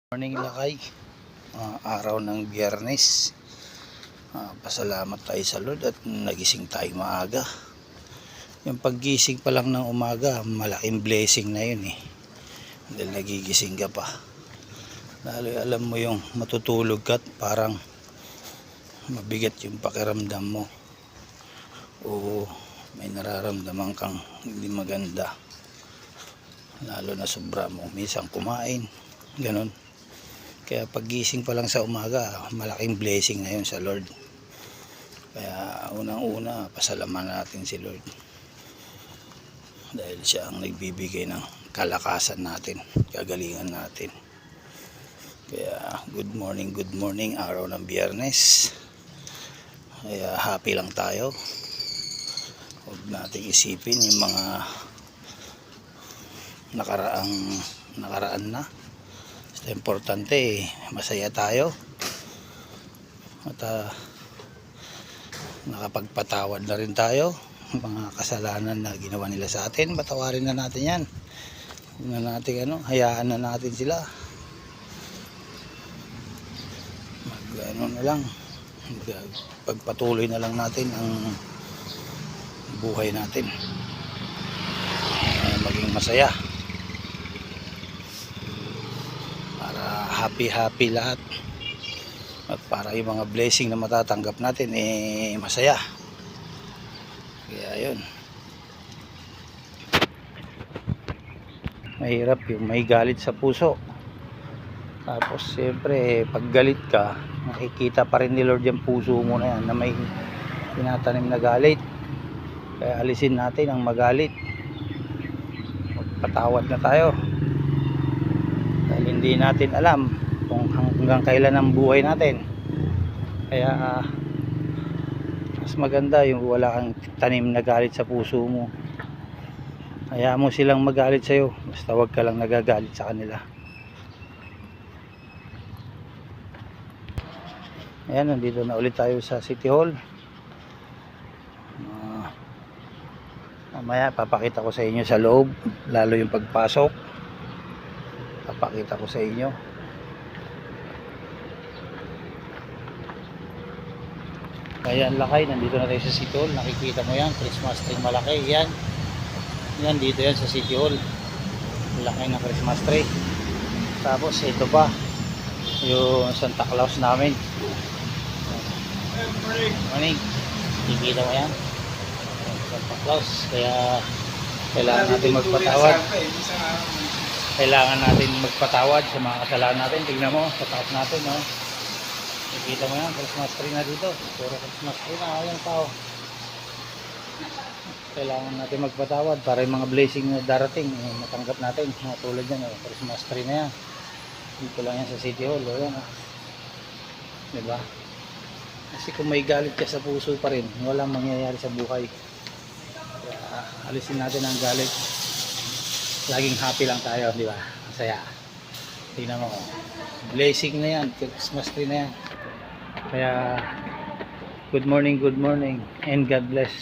Morning lakay, araw ng Biyernes. Pasalamat tayo sa Lord at nagising tayo maaga. Yung paggising pa lang ng umaga, malaking blessing na yun dahil nagigising ka pa. Lalo alam mo yung matutulog ka at parang mabigat yung pakiramdam mo, o may nararamdaman kang hindi maganda, lalo na sobra mo minsan kumain, ganun. Kaya paggising pa lang sa umaga, malaking blessing na yun sa Lord. Kaya unang-una, pasalamat natin si Lord. Dahil siya ang nagbibigay ng kalakasan natin, kagalingan natin. Kaya good morning, araw ng Biyernes. Kaya happy lang tayo. Huwag nating isipin yung mga nakaraan na. Basta importante, masaya tayo at nakapagpatawad na rin tayo mga kasalanan na ginawa nila sa atin. Patawarin na natin yan. Huwag na natin hayaan na natin sila. Pagpatuloy na lang natin ang buhay natin, maging masaya, happy lahat, at para yung mga blessing na matatanggap natin masaya. Kaya yun, mahirap yung may galit sa puso. Tapos siyempre pag galit ka, makikita pa rin ni Lord yung puso mo na yan na may tinatanim na galit. Kaya alisin natin ang magalit, magpatawad na tayo. Dahil hindi natin alam kung hanggang kailan ang buhay natin. Kaya mas maganda yung wala kang tanim na galit sa puso mo. Hayaan mo silang magalit sa'yo, basta wag ka lang nagagalit sa kanila. Ayan, nandito na ulit tayo sa City Hall. Mamaya papakita ko sa inyo sa loob, lalo yung pagpasok, papakita ko sa inyo. Ayan lakay, nandito na tayo sa City Hall. Nakikita mo yan, Christmas tree malaki. Yan dito yan sa City Hall, laki na Christmas tree. Tapos ito pa yung Santa Claus namin. Morning, nakikita mo yan, Santa Claus. Kaya kailangan natin magpatawad. Kailangan natin magpatawad sa mga kasalanan natin. Tingnan mo sa taas natin, no? Nakikita mo yan, Christmas tree na dito. Puro Christmas tree na, ayan tao. Kailangan natin magpatawad para yung mga blessing na darating matanggap natin. Tulad yan, Christmas tree na yan. Dito lang yan sa City Hall, ayan, diba? Kasi kung may galit ka sa puso pa rin, walang mangyayari sa buhay. Kaya alisin natin ang galit. Laging happy lang tayo, di ba? Masaya. Tingnan mo, blessing na yan, Christmas tree na yan. Kaya good morning and God bless.